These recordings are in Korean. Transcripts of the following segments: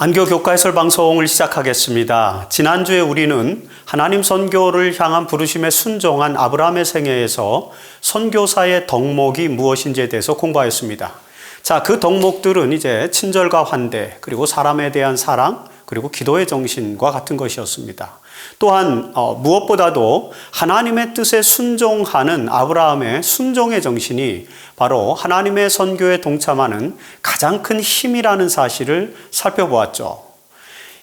안교 교과해설 방송을 시작하겠습니다. 지난주에 우리는 하나님 선교를 향한 부르심에 순종한 아브라함의 생애에서 선교사의 덕목이 무엇인지에 대해서 공부하였습니다. 자, 그 덕목들은 이제 친절과 환대, 그리고 사람에 대한 사랑, 그리고 기도의 정신과 같은 것이었습니다. 또한 무엇보다도 하나님의 뜻에 순종하는 아브라함의 순종의 정신이 바로 하나님의 선교에 동참하는 가장 큰 힘이라는 사실을 살펴보았죠.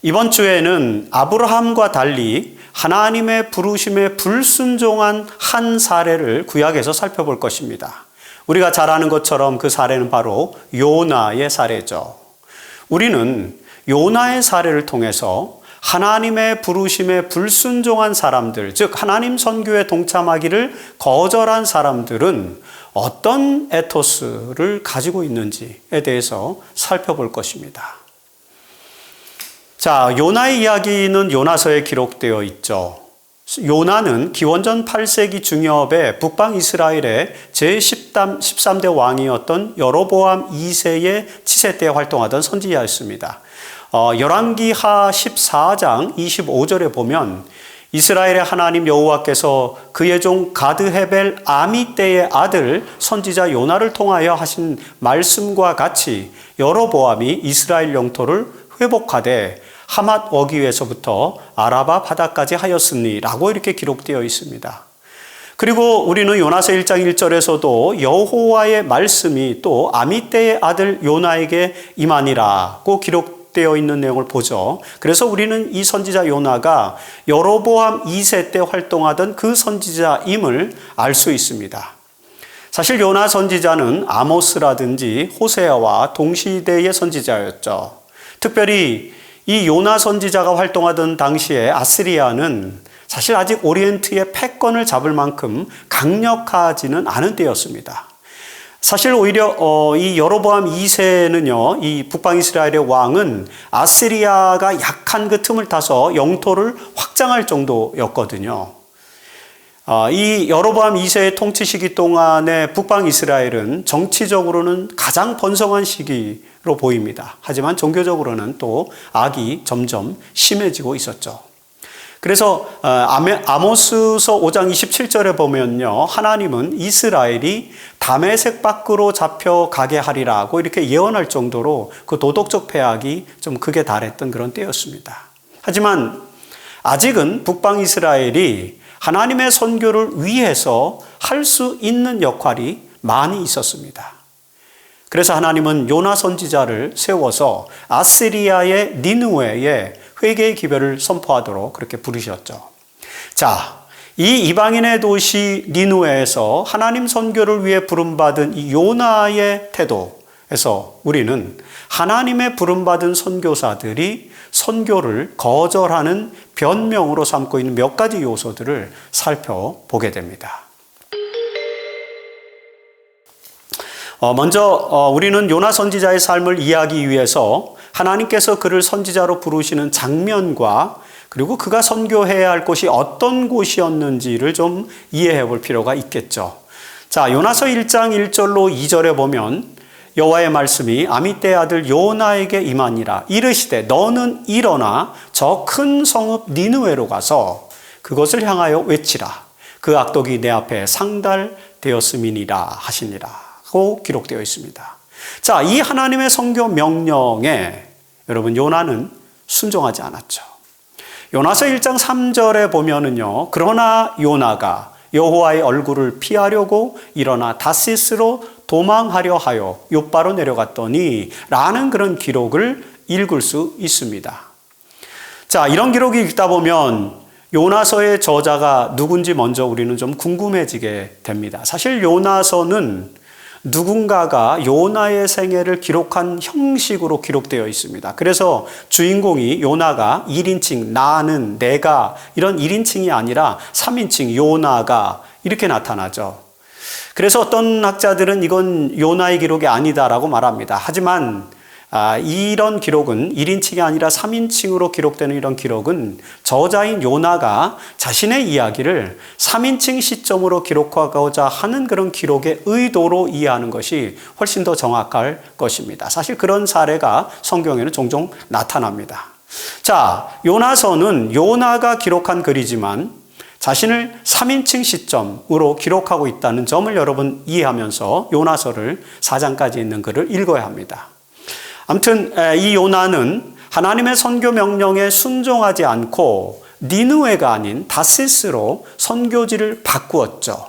이번 주에는 아브라함과 달리 하나님의 부르심에 불순종한 한 사례를 구약에서 살펴볼 것입니다. 우리가 잘 아는 것처럼 그 사례는 바로 요나의 사례죠. 우리는 요나의 사례를 통해서 하나님의 부르심에 불순종한 사람들, 즉 하나님 선교에 동참하기를 거절한 사람들은 어떤 에토스를 가지고 있는지에 대해서 살펴볼 것입니다. 자, 요나의 이야기는 요나서에 기록되어 있죠. 요나는 기원전 8세기 중엽에 북방 이스라엘의 제13대 왕이었던 여로보암 2세의 치세 때 활동하던 선지자였습니다. 열왕기하 14장 25절에 보면 이스라엘의 하나님 여호와께서 그의 종 가드헤벨 아미떼의 아들 선지자 요나를 통하여 하신 말씀과 같이 여로보암이 이스라엘 영토를 회복하되 하맛 어귀에서부터 아라바 바다까지 하였으니 라고 이렇게 기록되어 있습니다. 그리고 우리는 요나서 1장 1절에서도 여호와의 말씀이 또 아미떼의 아들 요나에게 임하니라고 기록되어 있는 내용을 보죠. 그래서 우리는 이 선지자 요나가 여로보암 2세 때 활동하던 그 선지자임을 알 수 있습니다. 사실 요나 선지자는 아모스라든지 호세아와 동시대의 선지자였죠. 특별히 이 요나 선지자가 활동하던 당시에 아스리아는 사실 아직 오리엔트의 패권을 잡을 만큼 강력하지는 않은 때였습니다. 사실 오히려 이 여로보암 2세는요, 이 북방 이스라엘의 왕은 아스리아가 약한 그 틈을 타서 영토를 확장할 정도였거든요. 이 여로보암 2세의 통치 시기 동안에 북방 이스라엘은 정치적으로는 가장 번성한 시기로 보입니다. 하지만 종교적으로는 또 악이 점점 심해지고 있었죠. 그래서 아모스서 5장 27절에 보면요, 하나님은 이스라엘이 다메섹 밖으로 잡혀가게 하리라고 이렇게 예언할 정도로 그 도덕적 폐악이 좀 극에 달했던 그런 때였습니다. 하지만 아직은 북방 이스라엘이 하나님의 선교를 위해서 할 수 있는 역할이 많이 있었습니다. 그래서 하나님은 요나 선지자를 세워서 아스리아의 니느웨에 회개의 기별을 선포하도록 그렇게 부르셨죠. 자, 이 이방인의 도시 니느웨에서 하나님 선교를 위해 부름받은 이 요나의 태도에서 우리는 하나님의 부름받은 선교사들이 선교를 거절하는 변명으로 삼고 있는 몇 가지 요소들을 살펴보게 됩니다. 먼저 우리는 요나 선지자의 삶을 이해하기 위해서 하나님께서 그를 선지자로 부르시는 장면과 그리고 그가 선교해야 할 곳이 어떤 곳이었는지를 좀 이해해 볼 필요가 있겠죠. 자, 요나서 1장 1절로 2절에 보면 여호와의 말씀이 아미떼 아들 요나에게 임하니라. 이르시되 너는 일어나 저 큰 성읍 니느웨로 가서 그것을 향하여 외치라. 그 악독이 내 앞에 상달되었음이니라 하시니라 고 기록되어 있습니다. 자, 이 하나님의 선교 명령에 여러분 요나는 순종하지 않았죠. 요나서 1장 3절에 보면은요, 그러나 요나가 여호와의 얼굴을 피하려고 일어나 다시스로 도망하려 하여 욥바로 내려갔더니 라는 그런 기록을 읽을 수 있습니다. 자, 이런 기록이 읽다 보면 요나서의 저자가 누군지 먼저 우리는 좀 궁금해지게 됩니다. 사실 요나서는 누군가가 요나의 생애를 기록한 형식으로 기록되어 있습니다. 그래서 주인공이 요나가 1인칭, 나는, 내가 이런 1인칭이 아니라 3인칭, 요나가 이렇게 나타나죠. 그래서 어떤 학자들은 이건 요나의 기록이 아니다라고 말합니다. 하지만 이런 기록은 1인칭이 아니라 3인칭으로 기록되는 이런 기록은 저자인 요나가 자신의 이야기를 3인칭 시점으로 기록하고자 하는 그런 기록의 의도로 이해하는 것이 훨씬 더 정확할 것입니다. 사실 그런 사례가 성경에는 종종 나타납니다. 자, 요나서는 요나가 기록한 글이지만 자신을 3인칭 시점으로 기록하고 있다는 점을 여러분 이해하면서 요나서를 4장까지 있는 글을 읽어야 합니다. 아무튼 이 요나는 하나님의 선교 명령에 순종하지 않고 니느웨가 아닌 다시스로 선교지를 바꾸었죠.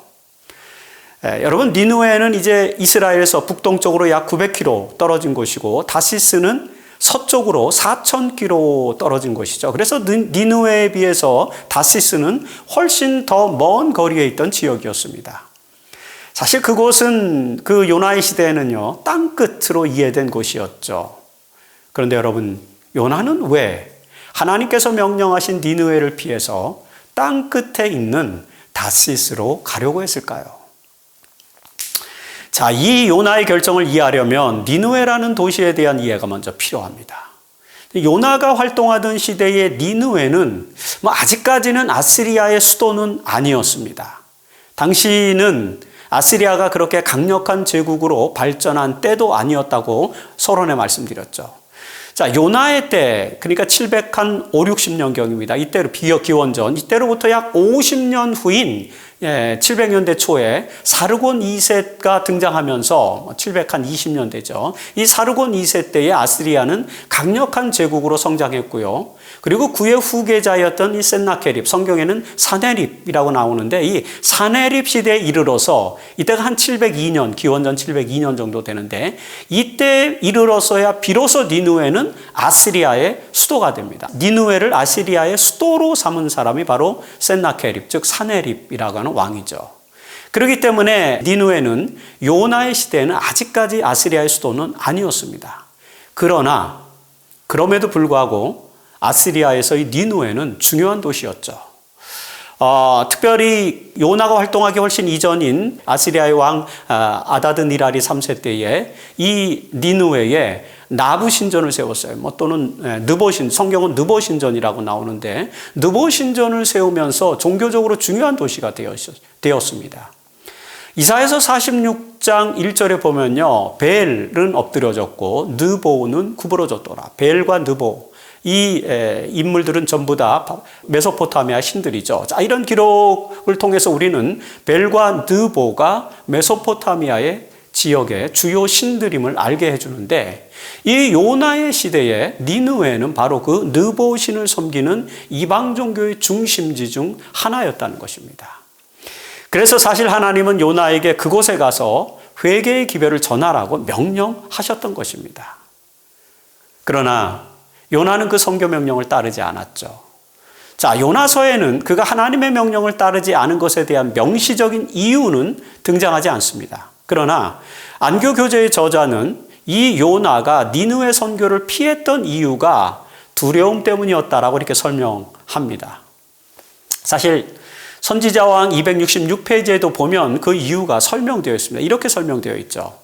여러분, 니느웨는 이제 이스라엘에서 북동쪽으로 약 900km 떨어진 곳이고 다시스는 서쪽으로 4,000km 떨어진 곳이죠. 그래서 니느웨에 비해서 다시스는 훨씬 더 먼 거리에 있던 지역이었습니다. 사실 그곳은 그 요나의 시대에는요, 땅끝으로 이해된 곳이었죠. 그런데 여러분, 요나는 왜 하나님께서 명령하신 니느웨를 피해서 땅끝에 있는 다시스로 가려고 했을까요? 자, 이 요나의 결정을 이해하려면 니느웨라는 도시에 대한 이해가 먼저 필요합니다. 요나가 활동하던 시대의 니느웨는 아직까지는 아시리아의 수도는 아니었습니다. 당시는 아시리아가 그렇게 강력한 제국으로 발전한 때도 아니었다고 서론에 말씀드렸죠. 자, 요나의 때, 그러니까 700한 5, 60년경입니다. 이때로 기원전, 이때로부터 약 50년 후인 700년대 초에 사르곤 2세가 등장하면서 700한 20년대죠. 이 사르곤 2세 때의 아시리아는 강력한 제국으로 성장했고요. 그리고 그의 후계자였던 이 센나케립, 성경에는 사네립이라고 나오는데 이 사네립 시대에 이르러서 이때가 한 702년, 기원전 702년 정도 되는데 이때 이르러서야 비로소 니느웨는 아시리아의 수도가 됩니다. 니느웨를 아시리아의 수도로 삼은 사람이 바로 센나케립, 즉 사네립이라고 하는 왕이죠. 그렇기 때문에 니느웨는 요나의 시대에는 아직까지 아시리아의 수도는 아니었습니다. 그럼에도 불구하고 아시리아에서 이 니느웨는 중요한 도시였죠. 특별히 요나가 활동하기 훨씬 이전인 아시리아의 왕 아다드니라리 3세 때에 이 니느웨에 나부신전을 세웠어요. 또는 느보신, 성경은 느보신전이라고 나오는데 느보신전을 세우면서 종교적으로 중요한 도시가 되었습니다. 이사야서 46장 1절에 보면요, 벨은 엎드려졌고 느보는 구부러졌더라. 벨과 느보, 이 인물들은 전부 다 메소포타미아 신들이죠. 자, 이런 기록을 통해서 우리는 벨과 느보가 메소포타미아의 지역의 주요 신들임을 알게 해주는데, 이 요나의 시대에 니느웨는 바로 그 느보 신을 섬기는 이방 종교의 중심지 중 하나였다는 것입니다. 그래서 사실 하나님은 요나에게 그곳에 가서 회개의 기별을 전하라고 명령하셨던 것입니다. 그러나 요나는 그 선교 명령을 따르지 않았죠. 자, 요나서에는 그가 하나님의 명령을 따르지 않은 것에 대한 명시적인 이유는 등장하지 않습니다. 그러나 안교 교재의 저자는 이 요나가 니느웨 선교를 피했던 이유가 두려움 때문이었다라고 이렇게 설명합니다. 사실 선지자왕 266페이지에도 보면 그 이유가 설명되어 있습니다. 이렇게 설명되어 있죠.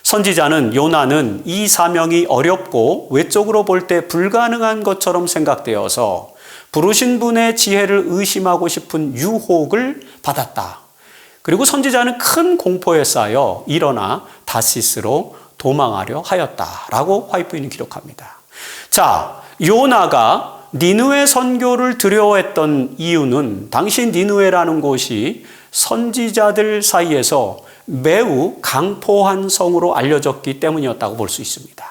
선지자는 요나는 이 사명이 어렵고 외적으로 볼 때 불가능한 것처럼 생각되어서 부르신 분의 지혜를 의심하고 싶은 유혹을 받았다. 그리고 선지자는 큰 공포에 쌓여 일어나 다시스로 도망하려 하였다라고 화이트부인이 기록합니다. 자, 요나가 니느웨 선교를 두려워했던 이유는 당시 니느웨라는 곳이 선지자들 사이에서 매우 강포한 성으로 알려졌기 때문이었다고 볼 수 있습니다.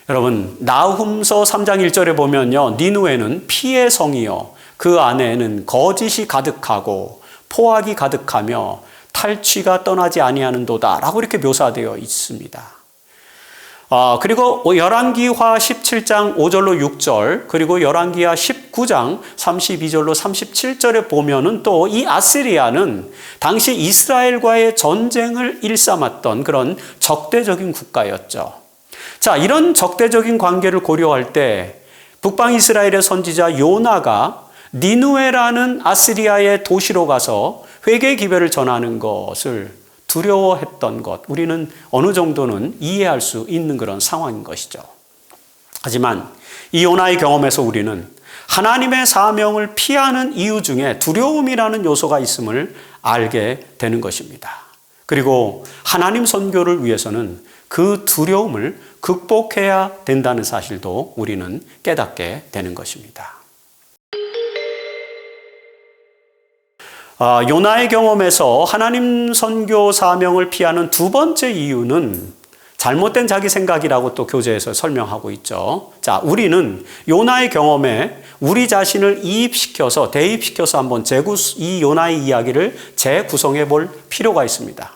여러분, 나훔서 3장 1절에 보면요, 니느웨는 피의 성이요 그 안에는 거짓이 가득하고 포악이 가득하며 탈취가 떠나지 아니하는도다 라고 이렇게 묘사되어 있습니다. 그리고 열왕기하 17장 5절로 6절, 그리고 열왕기하 19장 32절로 37절에 보면은 또 이 아시리아는 당시 이스라엘과의 전쟁을 일삼았던 그런 적대적인 국가였죠. 자, 이런 적대적인 관계를 고려할 때 북방 이스라엘의 선지자 요나가 니느웨라는 아시리아의 도시로 가서 회개의 기별을 전하는 것을 두려워했던 것, 우리는 어느 정도는 이해할 수 있는 그런 상황인 것이죠. 하지만 이 요나의 경험에서 우리는 하나님의 사명을 피하는 이유 중에 두려움이라는 요소가 있음을 알게 되는 것입니다. 그리고 하나님 선교를 위해서는 그 두려움을 극복해야 된다는 사실도 우리는 깨닫게 되는 것입니다. 요나의 경험에서 하나님 선교 사명을 피하는 두 번째 이유는 잘못된 자기 생각이라고 또 교재에서 설명하고 있죠. 자, 우리는 요나의 경험에 우리 자신을 대입시켜서 한번 이 요나의 이야기를 재구성해 볼 필요가 있습니다.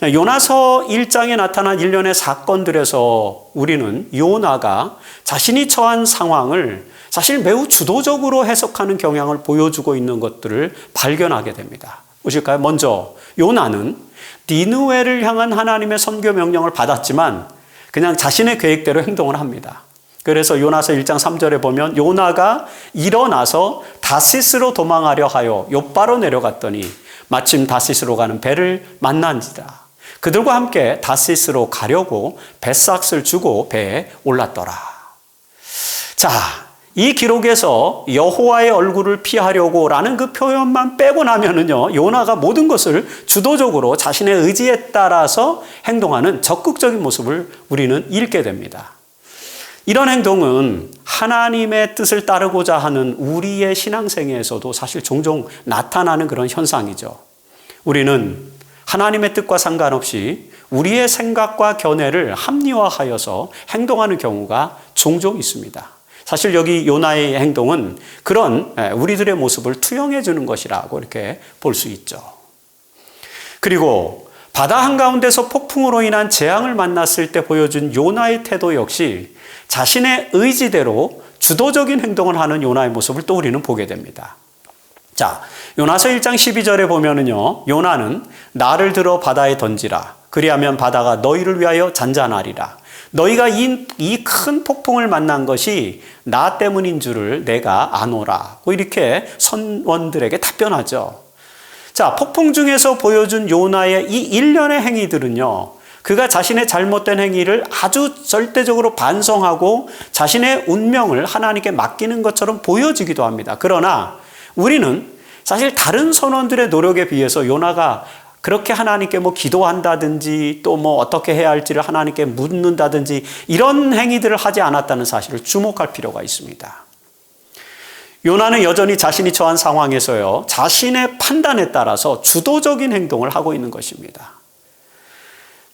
요나서 1장에 나타난 일련의 사건들에서 우리는 요나가 자신이 처한 상황을 사실 매우 주도적으로 해석하는 경향을 보여주고 있는 것들을 발견하게 됩니다. 보실까요? 먼저 요나는 니느웨를 향한 하나님의 선교 명령을 받았지만 그냥 자신의 계획대로 행동을 합니다. 그래서 요나서 1장 3절에 보면 요나가 일어나서 다시스로 도망하려 하여 욥바로 내려갔더니 마침 다시스로 가는 배를 만난지라. 그들과 함께 다시스로 가려고 뱃삭을 주고 배에 올랐더라. 자, 이 기록에서 여호와의 얼굴을 피하려고 라는 그 표현만 빼고 나면은요, 요나가 모든 것을 주도적으로 자신의 의지에 따라서 행동하는 적극적인 모습을 우리는 읽게 됩니다. 이런 행동은 하나님의 뜻을 따르고자 하는 우리의 신앙생애에서도 사실 종종 나타나는 그런 현상이죠. 우리는 하나님의 뜻과 상관없이 우리의 생각과 견해를 합리화하여서 행동하는 경우가 종종 있습니다. 사실 여기 요나의 행동은 그런 우리들의 모습을 투영해 주는 것이라고 이렇게 볼 수 있죠. 그리고 바다 한가운데서 폭풍으로 인한 재앙을 만났을 때 보여준 요나의 태도 역시 자신의 의지대로 주도적인 행동을 하는 요나의 모습을 또 우리는 보게 됩니다. 자, 요나서 1장 12절에 보면은요, 요나는 나를 들어 바다에 던지라. 그리하면 바다가 너희를 위하여 잔잔하리라. 너희가 이 큰 폭풍을 만난 것이 나 때문인 줄을 내가 아노라. 이렇게 선원들에게 답변하죠. 자, 폭풍 중에서 보여준 요나의 이 일련의 행위들은요, 그가 자신의 잘못된 행위를 아주 절대적으로 반성하고 자신의 운명을 하나님께 맡기는 것처럼 보여지기도 합니다. 그러나 우리는 사실 다른 선원들의 노력에 비해서 요나가 그렇게 하나님께 기도한다든지 또 어떻게 해야 할지를 하나님께 묻는다든지 이런 행위들을 하지 않았다는 사실을 주목할 필요가 있습니다. 요나는 여전히 자신이 처한 상황에서요, 자신의 판단에 따라서 주도적인 행동을 하고 있는 것입니다.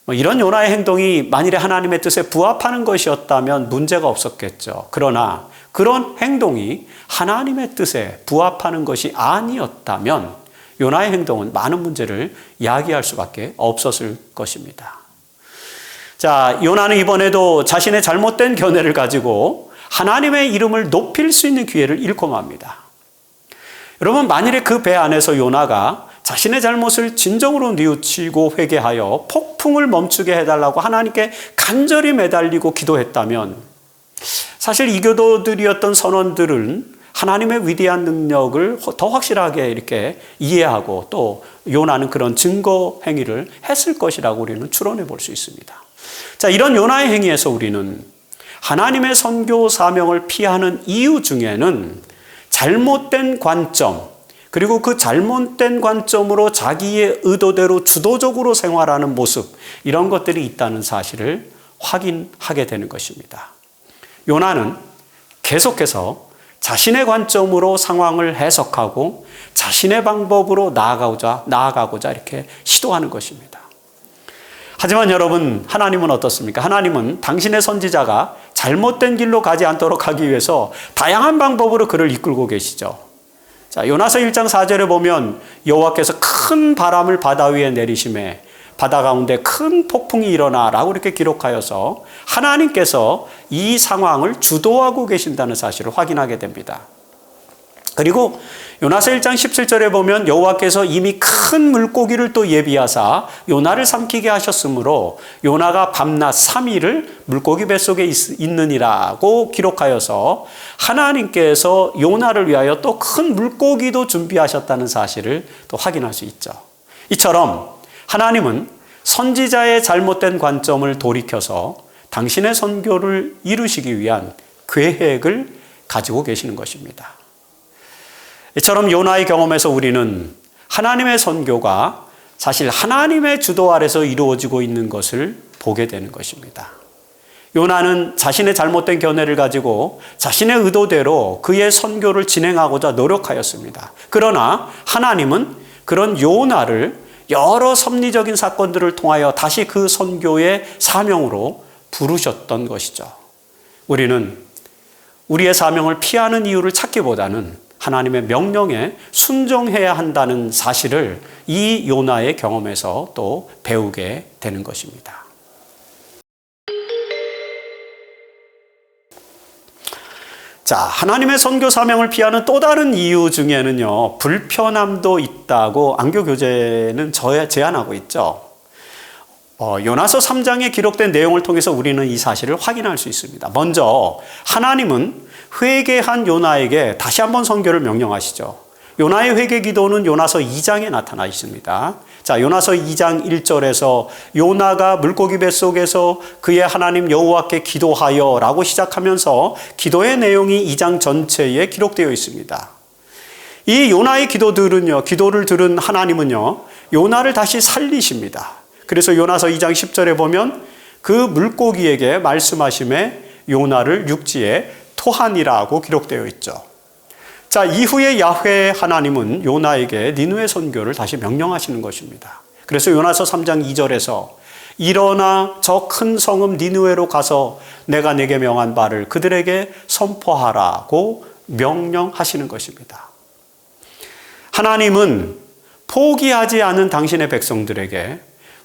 이런 요나의 행동이 만일에 하나님의 뜻에 부합하는 것이었다면 문제가 없었겠죠. 그러나 그런 행동이 하나님의 뜻에 부합하는 것이 아니었다면 요나의 행동은 많은 문제를 야기할 수밖에 없었을 것입니다. 자, 요나는 이번에도 자신의 잘못된 견해를 가지고 하나님의 이름을 높일 수 있는 기회를 잃고 맙니다. 여러분, 만일에 그 배 안에서 요나가 자신의 잘못을 진정으로 뉘우치고 회개하여 폭풍을 멈추게 해달라고 하나님께 간절히 매달리고 기도했다면 사실 이교도들이었던 선원들은 하나님의 위대한 능력을 더 확실하게 이렇게 이해하고 또 요나는 그런 증거 행위를 했을 것이라고 우리는 추론해 볼 수 있습니다. 자, 이런 요나의 행위에서 우리는 하나님의 선교 사명을 피하는 이유 중에는 잘못된 관점, 그리고 그 잘못된 관점으로 자기의 의도대로 주도적으로 생활하는 모습, 이런 것들이 있다는 사실을 확인하게 되는 것입니다. 요나는 계속해서 자신의 관점으로 상황을 해석하고 자신의 방법으로 나아가고자 이렇게 시도하는 것입니다. 하지만 여러분, 하나님은 어떻습니까? 하나님은 당신의 선지자가 잘못된 길로 가지 않도록 하기 위해서 다양한 방법으로 그를 이끌고 계시죠. 자, 요나서 1장 4절에 보면 여호와께서 큰 바람을 바다 위에 내리심에 바다 가운데 큰 폭풍이 일어나라고 이렇게 기록하여서 하나님께서 이 상황을 주도하고 계신다는 사실을 확인하게 됩니다. 그리고 요나서 1장 17절에 보면 여호와께서 이미 큰 물고기를 또 예비하사 요나를 삼키게 하셨으므로 요나가 밤낮 3일을 물고기 뱃속에 있느니라고 기록하여서 하나님께서 요나를 위하여 또 큰 물고기도 준비하셨다는 사실을 또 확인할 수 있죠. 이처럼 하나님은 선지자의 잘못된 관점을 돌이켜서 당신의 선교를 이루시기 위한 계획을 가지고 계시는 것입니다. 이처럼 요나의 경험에서 우리는 하나님의 선교가 사실 하나님의 주도 아래서 이루어지고 있는 것을 보게 되는 것입니다. 요나는 자신의 잘못된 견해를 가지고 자신의 의도대로 그의 선교를 진행하고자 노력하였습니다. 그러나 하나님은 그런 요나를 여러 섭리적인 사건들을 통하여 다시 그 선교의 사명으로 부르셨던 것이죠. 우리는 우리의 사명을 피하는 이유를 찾기보다는 하나님의 명령에 순종해야 한다는 사실을 이 요나의 경험에서 또 배우게 되는 것입니다. 자, 하나님의 선교 사명을 피하는 또 다른 이유 중에는요, 불편함도 있다고 안교 교재는 제안하고 있죠. 요나서 3장에 기록된 내용을 통해서 우리는 이 사실을 확인할 수 있습니다. 먼저 하나님은 회개한 요나에게 다시 한번 선교를 명령하시죠. 요나의 회개 기도는 요나서 2장에 나타나 있습니다. 자, 요나서 2장 1절에서 요나가 물고기 뱃속에서 그의 하나님 여호와께 기도하여 라고 시작하면서 기도의 내용이 2장 전체에 기록되어 있습니다. 이 요나의 기도를 들은 하나님은요, 요나를 다시 살리십니다. 그래서 요나서 2장 10절에 보면 그 물고기에게 말씀하심에 요나를 육지에 토하니라고 기록되어 있죠. 자, 이후에 야훼 하나님은 요나에게 니느웨 선교를 다시 명령하시는 것입니다. 그래서 요나서 3장 2절에서 일어나 저 큰 성읍 니느웨로 가서 내가 내게 명한 바를 그들에게 선포하라고 명령하시는 것입니다. 하나님은 포기하지 않은 당신의 백성들에게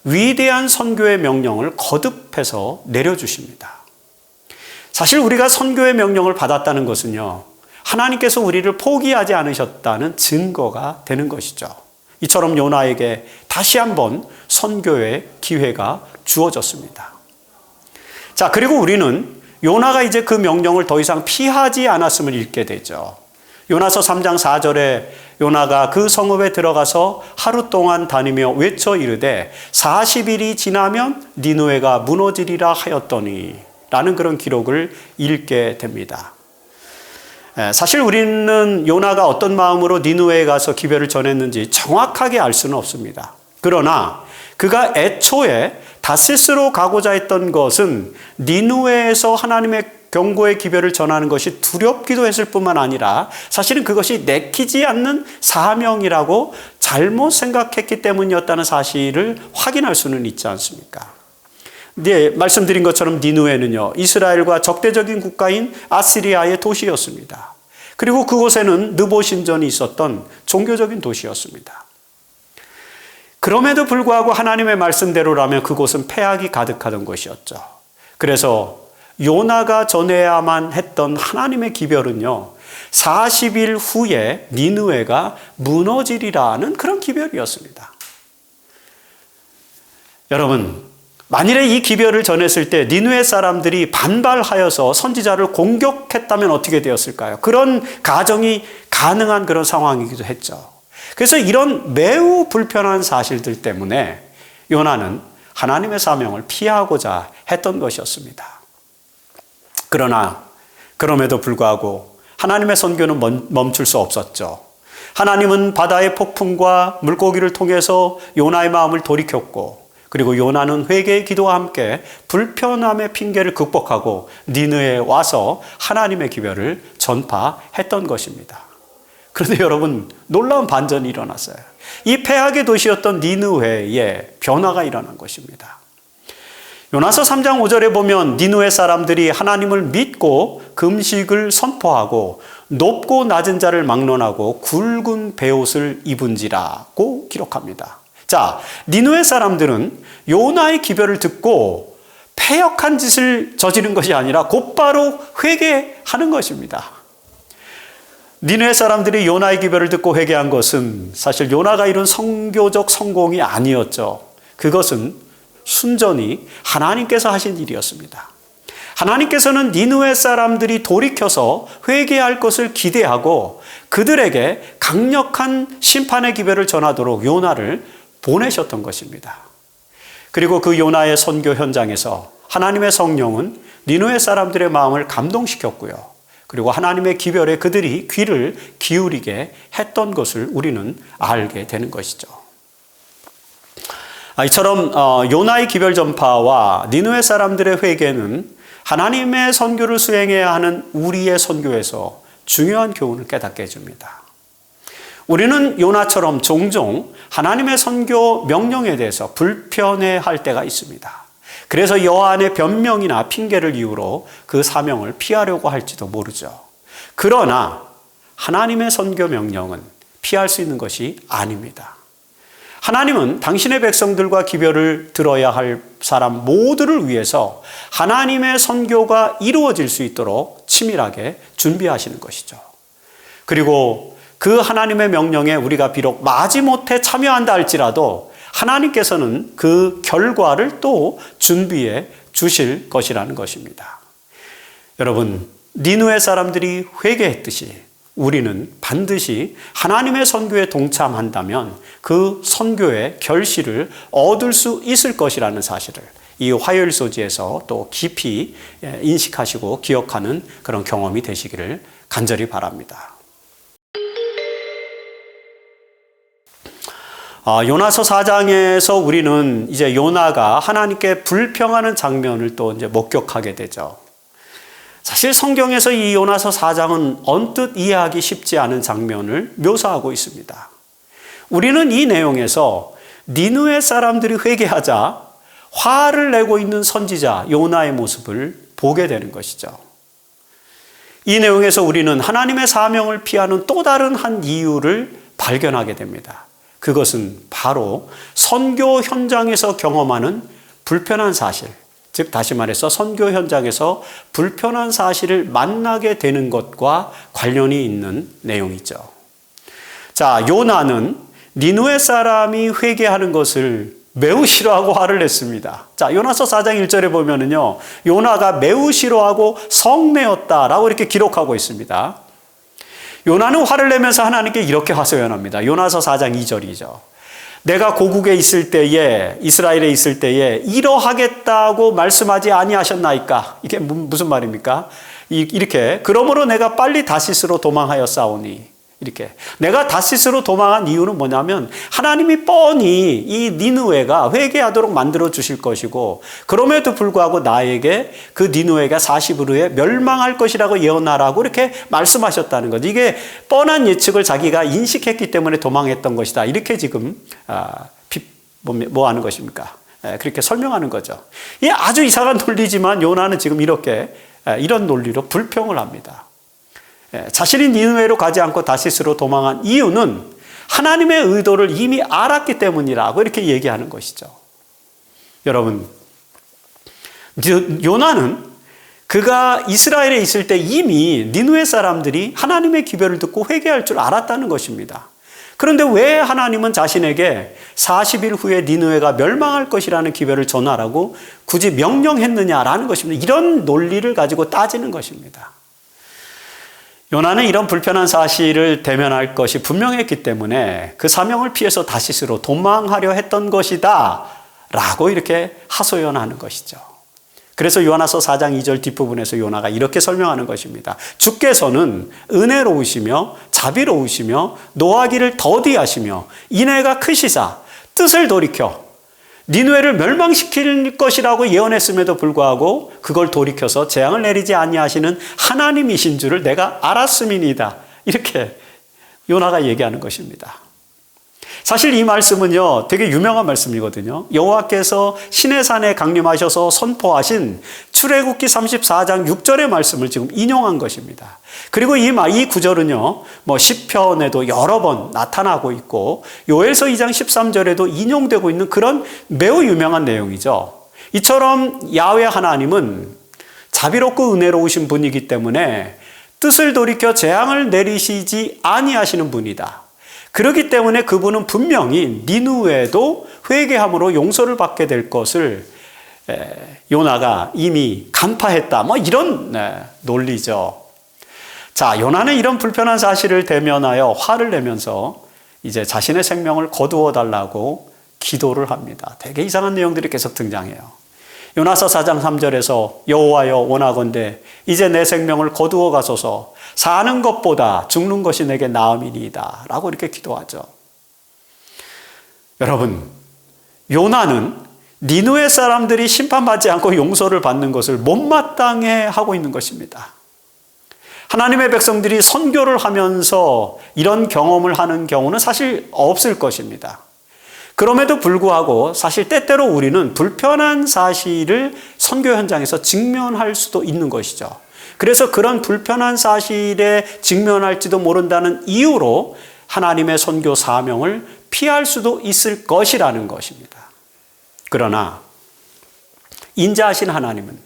위대한 선교의 명령을 거듭해서 내려주십니다. 사실 우리가 선교의 명령을 받았다는 것은요, 하나님께서 우리를 포기하지 않으셨다는 증거가 되는 것이죠. 이처럼 요나에게 다시 한번 선교의 기회가 주어졌습니다. 자, 그리고 우리는 요나가 이제 그 명령을 더 이상 피하지 않았음을 읽게 되죠. 요나서 3장 4절에 요나가 그 성읍에 들어가서 하루 동안 다니며 외쳐 이르되 40일이 지나면 니느웨가 무너지리라 하였더니 라는 그런 기록을 읽게 됩니다. 사실 우리는 요나가 어떤 마음으로 니느웨에 가서 기별을 전했는지 정확하게 알 수는 없습니다. 그러나 그가 애초에 다시스로 가고자 했던 것은 니느웨에서 하나님의 경고의 기별을 전하는 것이 두렵기도 했을 뿐만 아니라 사실은 그것이 내키지 않는 사명이라고 잘못 생각했기 때문이었다는 사실을 확인할 수는 있지 않습니까? 네, 말씀드린 것처럼 니느웨는요, 이스라엘과 적대적인 국가인 아시리아의 도시였습니다. 그리고 그곳에는 느보신전이 있었던 종교적인 도시였습니다. 그럼에도 불구하고 하나님의 말씀대로라면 그곳은 패악이 가득하던 곳이었죠. 그래서 요나가 전해야만 했던 하나님의 기별은요, 40일 후에 니느웨가 무너지리라는 그런 기별이었습니다. 여러분, 만일에 이 기별을 전했을 때 니느웨 사람들이 반발하여서 선지자를 공격했다면 어떻게 되었을까요? 그런 가정이 가능한 그런 상황이기도 했죠. 그래서 이런 매우 불편한 사실들 때문에 요나는 하나님의 사명을 피하고자 했던 것이었습니다. 그러나 그럼에도 불구하고 하나님의 선교는 멈출 수 없었죠. 하나님은 바다의 폭풍과 물고기를 통해서 요나의 마음을 돌이켰고, 그리고 요나는 회개의 기도와 함께 불편함의 핑계를 극복하고 니느웨에 와서 하나님의 기별을 전파했던 것입니다. 그런데 여러분, 놀라운 반전이 일어났어요. 이 패악의 도시였던 니느웨에 변화가 일어난 것입니다. 요나서 3장 5절에 보면 니느웨 사람들이 하나님을 믿고 금식을 선포하고 높고 낮은 자를 막론하고 굵은 베옷을 입은지라고 기록합니다. 자, 니느웨 사람들은 요나의 기별을 듣고 패역한 짓을 저지른 것이 아니라 곧바로 회개하는 것입니다. 니느웨 사람들이 요나의 기별을 듣고 회개한 것은 사실 요나가 이룬 선교적 성공이 아니었죠. 그것은 순전히 하나님께서 하신 일이었습니다. 하나님께서는 니느웨 사람들이 돌이켜서 회개할 것을 기대하고 그들에게 강력한 심판의 기별을 전하도록 요나를 보내셨던 것입니다. 그리고 그 요나의 선교 현장에서 하나님의 성령은 니느웨 사람들의 마음을 감동시켰고요. 그리고 하나님의 기별에 그들이 귀를 기울이게 했던 것을 우리는 알게 되는 것이죠. 이처럼 요나의 기별 전파와 니느웨 사람들의 회개는 하나님의 선교를 수행해야 하는 우리의 선교에서 중요한 교훈을 깨닫게 해줍니다. 우리는 요나처럼 종종 하나님의 선교 명령에 대해서 불편해할 때가 있습니다. 그래서 여호와의 변명이나 핑계를 이유로 그 사명을 피하려고 할지도 모르죠. 그러나 하나님의 선교 명령은 피할 수 있는 것이 아닙니다. 하나님은 당신의 백성들과 기별을 들어야 할 사람 모두를 위해서 하나님의 선교가 이루어질 수 있도록 치밀하게 준비하시는 것이죠. 그리고 그 하나님의 명령에 우리가 비록 마지못해 참여한다 할지라도 하나님께서는 그 결과를 또 준비해 주실 것이라는 것입니다. 여러분, 니느웨 사람들이 회개했듯이 우리는 반드시 하나님의 선교에 동참한다면 그 선교의 결실을 얻을 수 있을 것이라는 사실을 이 화요일 소지에서 또 깊이 인식하시고 기억하는 그런 경험이 되시기를 간절히 바랍니다. 요나서 4장에서 우리는 이제 요나가 하나님께 불평하는 장면을 또 이제 목격하게 되죠. 사실 성경에서 이 요나서 4장은 언뜻 이해하기 쉽지 않은 장면을 묘사하고 있습니다. 우리는 이 내용에서 니느웨 사람들이 회개하자 화를 내고 있는 선지자 요나의 모습을 보게 되는 것이죠. 이 내용에서 우리는 하나님의 사명을 피하는 또 다른 한 이유를 발견하게 됩니다. 그것은 바로 선교 현장에서 경험하는 불편한 사실, 즉 다시 말해서 선교 현장에서 불편한 사실을 만나게 되는 것과 관련이 있는 내용이죠. 자, 요나는 니느웨 사람이 회개하는 것을 매우 싫어하고 화를 냈습니다. 자, 요나서 4장 1절에 보면은요, 요나가 매우 싫어하고 성내었다라고 이렇게 기록하고 있습니다. 요나는 화를 내면서 하나님께 이렇게 하소연합니다. 요나서 4장 2절이죠. 내가 고국에 있을 때에, 이스라엘에 있을 때에 이러하겠다고 말씀하지 아니하셨나이까? 이게 무슨 말입니까? 이렇게 그러므로 내가 빨리 다시스로 도망하였사오니, 이렇게 내가 다시스로 도망한 이유는 뭐냐면 하나님이 뻔히 이 니느웨가 회개하도록 만들어 주실 것이고, 그럼에도 불구하고 나에게 그 니느웨가 40일 후에 멸망할 것이라고 예언하라고 이렇게 말씀하셨다는 거죠. 이게 뻔한 예측을 자기가 인식했기 때문에 도망했던 것이다, 이렇게 지금 뭐 하는 것입니까? 그렇게 설명하는 거죠. 이게 아주 이상한 논리지만 요나는 지금 이렇게 이런 논리로 불평을 합니다. 자신이 니느웨로 가지 않고 다시스로 도망한 이유는 하나님의 의도를 이미 알았기 때문이라고 이렇게 얘기하는 것이죠. 여러분, 요나는 그가 이스라엘에 있을 때 이미 니느웨 사람들이 하나님의 기별을 듣고 회개할 줄 알았다는 것입니다. 그런데 왜 하나님은 자신에게 40일 후에 니느웨가 멸망할 것이라는 기별을 전하라고 굳이 명령했느냐라는 것입니다. 이런 논리를 가지고 따지는 것입니다. 요나는 이런 불편한 사실을 대면할 것이 분명했기 때문에 그 사명을 피해서 다시스로 도망하려 했던 것이다 라고 이렇게 하소연하는 것이죠. 그래서 요나서 4장 2절 뒷부분에서 요나가 이렇게 설명하는 것입니다. 주께서는 은혜로우시며 자비로우시며 노하기를 더디하시며 인애가 크시사 뜻을 돌이켜 니느웨를 멸망시킬 것이라고 예언했음에도 불구하고 그걸 돌이켜서 재앙을 내리지 아니하시는 하나님이신 줄을 내가 알았음이니이다, 이렇게 요나가 얘기하는 것입니다. 사실 이 말씀은요, 되게 유명한 말씀이거든요. 여호와께서 시내산에 강림하셔서 선포하신 출애굽기 34장 6절의 말씀을 지금 인용한 것입니다. 그리고 이 구절은요, 시편에도 여러 번 나타나고 있고 요엘서 2장 13절에도 인용되고 있는 그런 매우 유명한 내용이죠. 이처럼 야훼 하나님은 자비롭고 은혜로우신 분이기 때문에 뜻을 돌이켜 재앙을 내리시지 아니하시는 분이다. 그렇기 때문에 그분은 분명히 니느웨도 회개함으로 용서를 받게 될 것을 요나가 이미 간파했다, 이런 논리죠. 자, 요나는 이런 불편한 사실을 대면하여 화를 내면서 이제 자신의 생명을 거두어 달라고 기도를 합니다. 되게 이상한 내용들이 계속 등장해요. 요나서 4장 3절에서 여호와여 원하건대 이제 내 생명을 거두어 가소서 사는 것보다 죽는 것이 내게 나음이니이다 라고 이렇게 기도하죠. 여러분, 요나는 니느웨 사람들이 심판받지 않고 용서를 받는 것을 못마땅해 하고 있는 것입니다. 하나님의 백성들이 선교를 하면서 이런 경험을 하는 경우는 사실 없을 것입니다. 그럼에도 불구하고 사실 때때로 우리는 불편한 사실을 선교 현장에서 직면할 수도 있는 것이죠. 그래서 그런 불편한 사실에 직면할지도 모른다는 이유로 하나님의 선교 사명을 피할 수도 있을 것이라는 것입니다. 그러나 인자하신 하나님은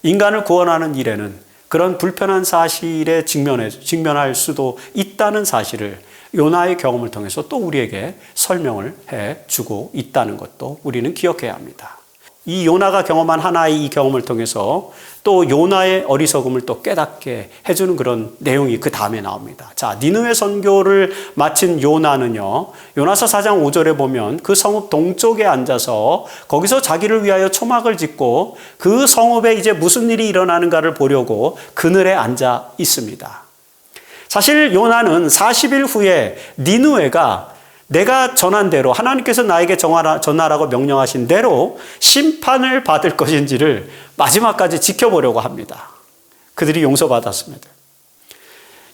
인간을 구원하는 일에는 그런 불편한 사실에 직면할 수도 있다는 사실을 요나의 경험을 통해서 또 우리에게 설명을 해주고 있다는 것도 우리는 기억해야 합니다. 이 요나가 경험한 하나의 이 경험을 통해서 또 요나의 어리석음을 또 깨닫게 해주는 그런 내용이 그 다음에 나옵니다. 자, 니느웨 선교를 마친 요나는요, 요나서 4장 5절에 보면 그 성읍 동쪽에 앉아서 거기서 자기를 위하여 초막을 짓고 그 성읍에 이제 무슨 일이 일어나는가를 보려고 그늘에 앉아 있습니다. 사실 요나는 40일 후에 니느웨가 내가 전한 대로 하나님께서 나에게 전하라고 명령하신 대로 심판을 받을 것인지를 마지막까지 지켜보려고 합니다. 그들이 용서받았습니다.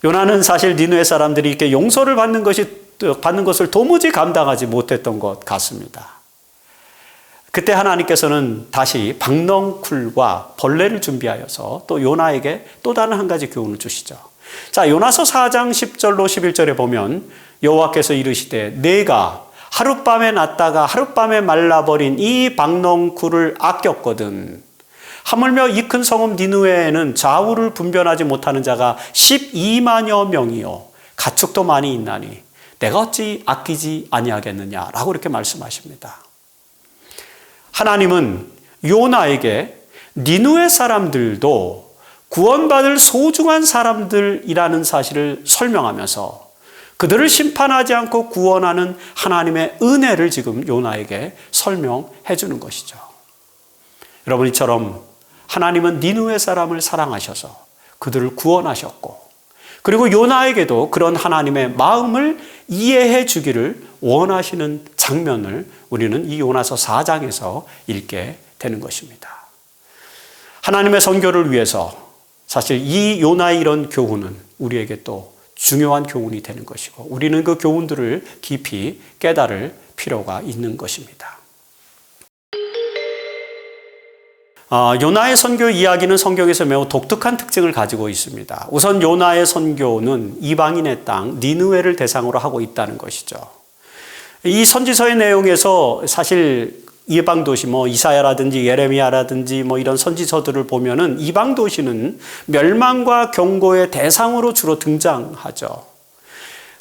요나는 사실 니느웨 사람들이 이렇게 용서를 받는 것을 도무지 감당하지 못했던 것 같습니다. 그때 하나님께서는 다시 박넝쿨과 벌레를 준비하여서 또 요나에게 또 다른 한 가지 교훈을 주시죠. 자, 요나서 4장 10절로 11절에 보면 여호와께서 이르시되 내가 하룻밤에 났다가 하룻밤에 말라버린 이 박넝쿨을 아꼈거든. 하물며 이 큰 성읍 니느웨에는 좌우를 분별하지 못하는 자가 12만여 명이요 가축도 많이 있나니 내가 어찌 아끼지 아니하겠느냐라고 이렇게 말씀하십니다. 하나님은 요나에게 니느웨 사람들도 구원받을 소중한 사람들이라는 사실을 설명하면서 그들을 심판하지 않고 구원하는 하나님의 은혜를 지금 요나에게 설명해 주는 것이죠. 여러분, 이처럼 하나님은 니느웨 사람을 사랑하셔서 그들을 구원하셨고, 그리고 요나에게도 그런 하나님의 마음을 이해해 주기를 원하시는 장면을 우리는 이 요나서 4장에서 읽게 되는 것입니다. 하나님의 선교를 위해서 사실 이 요나의 이런 교훈은 우리에게 또 중요한 교훈이 되는 것이고, 우리는 그 교훈들을 깊이 깨달을 필요가 있는 것입니다. 요나의 선교 이야기는 성경에서 매우 독특한 특징을 가지고 있습니다. 우선 요나의 선교는 이방인의 땅 니느웨를 대상으로 하고 있다는 것이죠. 이 선지서의 내용에서 사실 이방 도시 이사야라든지 예레미야라든지 이런 선지서들을 보면은 이방 도시는 멸망과 경고의 대상으로 주로 등장하죠.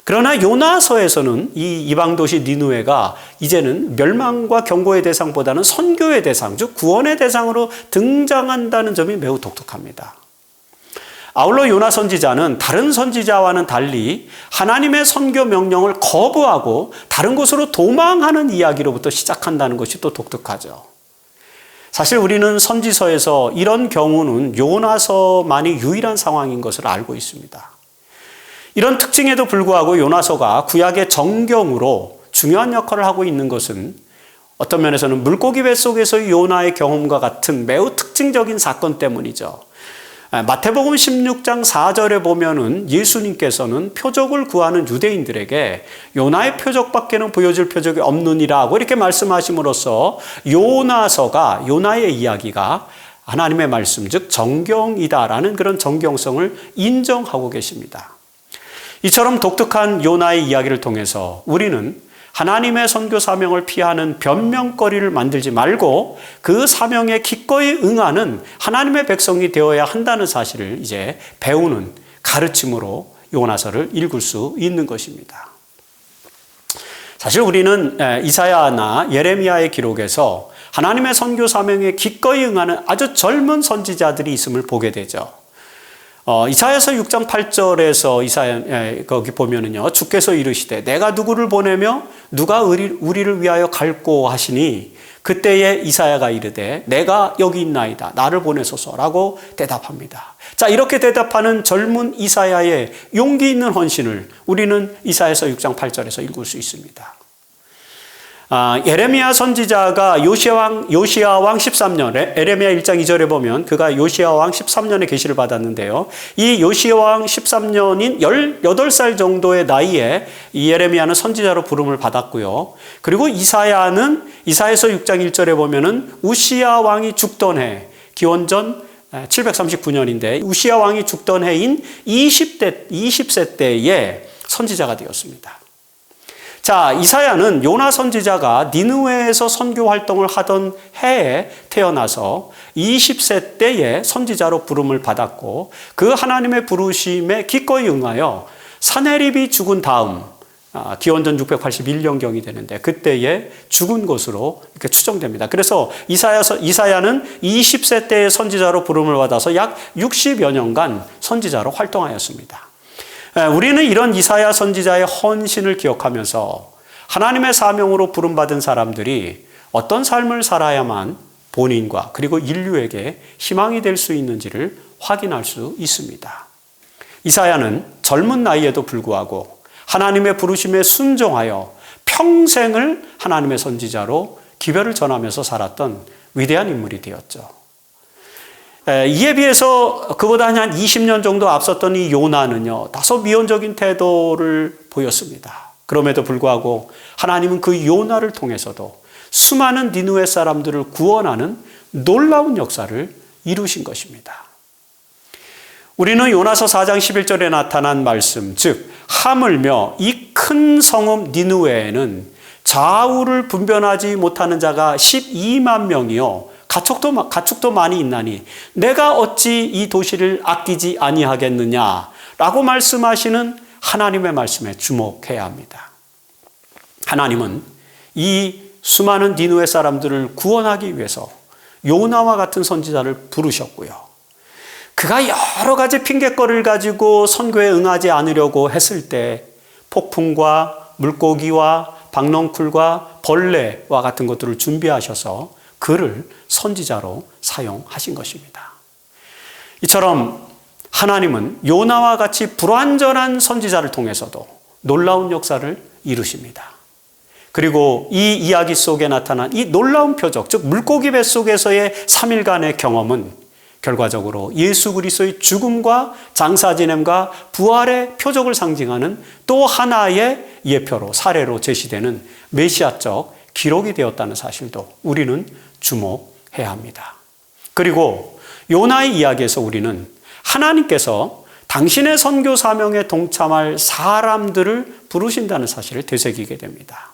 그러나 요나서에서는 이 이방 도시 니느웨가 이제는 멸망과 경고의 대상보다는 선교의 대상, 즉 구원의 대상으로 등장한다는 점이 매우 독특합니다. 아울러 요나 선지자는 다른 선지자와는 달리 하나님의 선교 명령을 거부하고 다른 곳으로 도망하는 이야기로부터 시작한다는 것이 또 독특하죠. 사실 우리는 선지서에서 이런 경우는 요나서만이 유일한 상황인 것을 알고 있습니다. 이런 특징에도 불구하고 요나서가 구약의 정경으로 중요한 역할을 하고 있는 것은 어떤 면에서는 물고기 뱃속에서의 요나의 경험과 같은 매우 특징적인 사건 때문이죠. 마태복음 16장 4절에 보면은 예수님께서는 표적을 구하는 유대인들에게 요나의 표적밖에는 보여줄 표적이 없느니라고 이렇게 말씀하심으로써 요나의 이야기가 하나님의 말씀, 즉 정경이다라는 그런 정경성을 인정하고 계십니다. 이처럼 독특한 요나의 이야기를 통해서 우리는 하나님의 선교 사명을 피하는 변명거리를 만들지 말고 그 사명에 기꺼이 응하는 하나님의 백성이 되어야 한다는 사실을 이제 배우는 가르침으로 요나서를 읽을 수 있는 것입니다. 사실 우리는 이사야나 예레미야의 기록에서 하나님의 선교 사명에 기꺼이 응하는 아주 젊은 선지자들이 있음을 보게 되죠. 이사야서 6장 8절에서 거기 보면은요, 주께서 이르시되 내가 누구를 보내며 누가 우리를 위하여 갈꼬 하시니 그때에 이사야가 이르되 내가 여기 있나이다 나를 보내소서라고 대답합니다. 자, 이렇게 대답하는 젊은 이사야의 용기 있는 헌신을 우리는 이사야서 6장 8절에서 읽을 수 있습니다. 예레미야 선지자가 요시야 왕 13년에 예레미야 1장 2절에 보면 그가 요시야 왕 13년에 계시를 받았는데요. 이 요시야 왕 13년인 18살 정도의 나이에 이 예레미야는 선지자로 부름을 받았고요. 그리고 이사야는 이사야서 6장 1절에 보면은 우시야 왕이 죽던 해, 기원전 739년인데 우시야 왕이 죽던 해인 20세 때에 선지자가 되었습니다. 자, 이사야는 요나 선지자가 니느웨에서 선교 활동을 하던 해에 태어나서 20세 때에 선지자로 부름을 받았고 그 하나님의 부르심에 기꺼이 응하여 사네립이 죽은 다음 기원전 681년경이 되는데 그때에 죽은 것으로 이렇게 추정됩니다. 그래서 이사야는 20세 때에 선지자로 부름을 받아서 약 60여 년간 선지자로 활동하였습니다. 우리는 이런 이사야 선지자의 헌신을 기억하면서 하나님의 사명으로 부름받은 사람들이 어떤 삶을 살아야만 본인과 그리고 인류에게 희망이 될 수 있는지를 확인할 수 있습니다. 이사야는 젊은 나이에도 불구하고 하나님의 부르심에 순종하여 평생을 하나님의 선지자로 기별을 전하면서 살았던 위대한 인물이 되었죠. 이에 비해서 그보다 한 20년 정도 앞섰던 이 요나는요, 다소 미온적인 태도를 보였습니다. 그럼에도 불구하고 하나님은 그 요나를 통해서도 수많은 니느웨 사람들을 구원하는 놀라운 역사를 이루신 것입니다. 우리는 요나서 4장 11절에 나타난 말씀, 즉 하물며 이 큰 성읍 니느웨에는 좌우를 분별하지 못하는 자가 12만 명이요 가축도 많이 있나니 내가 어찌 이 도시를 아끼지 아니하겠느냐라고 말씀하시는 하나님의 말씀에 주목해야 합니다. 하나님은 이 수많은 니느웨 사람들을 구원하기 위해서 요나와 같은 선지자를 부르셨고요. 그가 여러 가지 핑곗거리를 가지고 선교에 응하지 않으려고 했을 때 폭풍과 물고기와 박넝쿨과 벌레와 같은 것들을 준비하셔서 그를 선지자로 사용하신 것입니다. 이처럼 하나님은 요나와 같이 불완전한 선지자를 통해서도 놀라운 역사를 이루십니다. 그리고 이 이야기 속에 나타난 이 놀라운 표적, 즉 물고기 뱃속에서의 3일간의 경험은 결과적으로 예수 그리스도의 죽음과 장사 지냄과 부활의 표적을 상징하는 또 하나의 예표로 사례로 제시되는 메시아적 기록이 되었다는 사실도 우리는 주목해야 합니다. 그리고 요나의 이야기에서 우리는 하나님께서 당신의 선교 사명에 동참할 사람들을 부르신다는 사실을 되새기게 됩니다.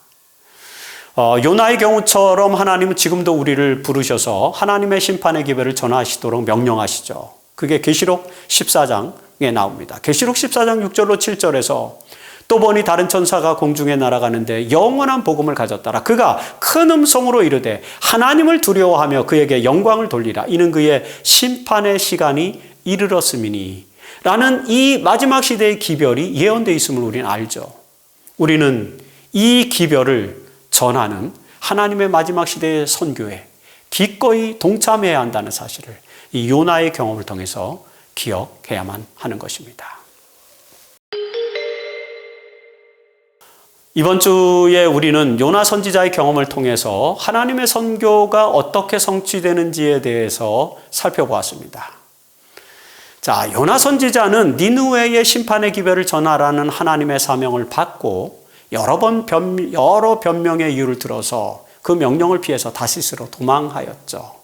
요나의 경우처럼 하나님은 지금도 우리를 부르셔서 하나님의 심판의 기별을 전하시도록 명령하시죠. 그게 계시록 14장에 나옵니다. 계시록 14장 6절로 7절에서 또 보니 다른 천사가 공중에 날아가는데 영원한 복음을 가졌더라. 그가 큰 음성으로 이르되 하나님을 두려워하며 그에게 영광을 돌리라. 이는 그의 심판의 시간이 이르렀음이니 라는 이 마지막 시대의 기별이 예언되어 있음을 우리는 알죠. 우리는 이 기별을 전하는 하나님의 마지막 시대의 선교에 기꺼이 동참해야 한다는 사실을 이 요나의 경험을 통해서 기억해야만 하는 것입니다. 이번 주에 우리는 요나 선지자의 경험을 통해서 하나님의 선교가 어떻게 성취되는지에 대해서 살펴보았습니다. 자, 요나 선지자는 니느웨의 심판의 기별을 전하라는 하나님의 사명을 받고 여러 변명의 이유를 들어서 그 명령을 피해서 다시스로 도망하였죠.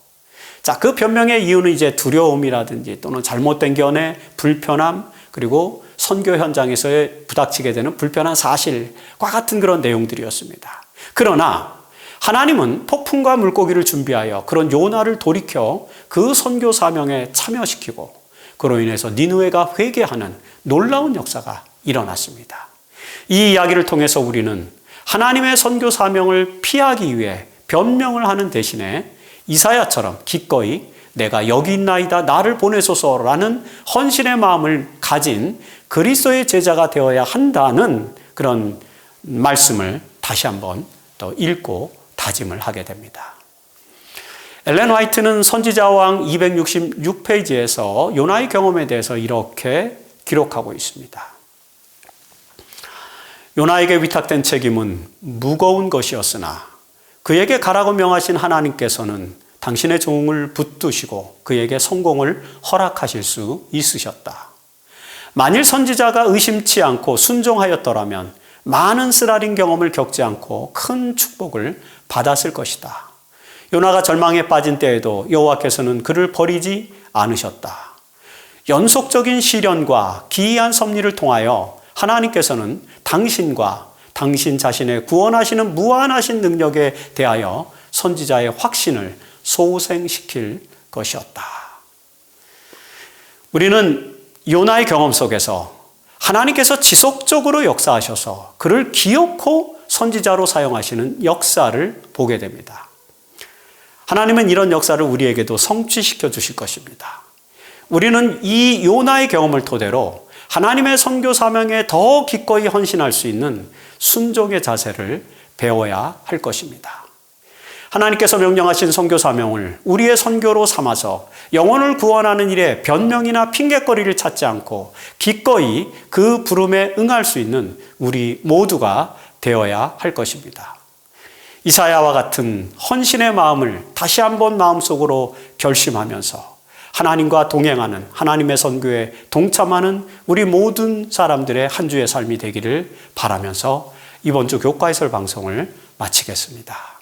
자, 그 변명의 이유는 이제 두려움이라든지 또는 잘못된 견해, 불편함, 그리고 선교 현장에서의 부닥치게 되는 불편한 사실과 같은 그런 내용들이었습니다. 그러나 하나님은 폭풍과 물고기를 준비하여 그런 요나를 돌이켜 그 선교 사명에 참여시키고 그로 인해서 니느웨가 회개하는 놀라운 역사가 일어났습니다. 이 이야기를 통해서 우리는 하나님의 선교 사명을 피하기 위해 변명을 하는 대신에 이사야처럼 기꺼이 내가 여기 있나이다 나를 보내소서라는 헌신의 마음을 가진 그리스도의 제자가 되어야 한다는 그런 말씀을 다시 한번 또 읽고 다짐을 하게 됩니다. 엘렌 화이트는 선지자왕 266페이지에서 요나의 경험에 대해서 이렇게 기록하고 있습니다. 요나에게 위탁된 책임은 무거운 것이었으나 그에게 가라고 명하신 하나님께서는 당신의 종을 붙드시고 그에게 성공을 허락하실 수 있으셨다. 만일 선지자가 의심치 않고 순종하였더라면 많은 쓰라린 경험을 겪지 않고 큰 축복을 받았을 것이다. 요나가 절망에 빠진 때에도 여호와께서는 그를 버리지 않으셨다. 연속적인 시련과 기이한 섭리를 통하여 하나님께서는 당신과 당신 자신의 구원하시는 무한하신 능력에 대하여 선지자의 확신을 소생시킬 것이었다. 우리는 요나의 경험 속에서 하나님께서 지속적으로 역사하셔서 그를 기어코 선지자로 사용하시는 역사를 보게 됩니다. 하나님은 이런 역사를 우리에게도 성취시켜 주실 것입니다. 우리는 이 요나의 경험을 토대로 하나님의 선교 사명에 더 기꺼이 헌신할 수 있는 순종의 자세를 배워야 할 것입니다. 하나님께서 명령하신 선교 사명을 우리의 선교로 삼아서 영혼을 구원하는 일에 변명이나 핑계거리를 찾지 않고 기꺼이 그 부름에 응할 수 있는 우리 모두가 되어야 할 것입니다. 이사야와 같은 헌신의 마음을 다시 한번 마음속으로 결심하면서 하나님과 동행하는 하나님의 선교에 동참하는 우리 모든 사람들의 한 주의 삶이 되기를 바라면서 이번 주 교과해설 방송을 마치겠습니다.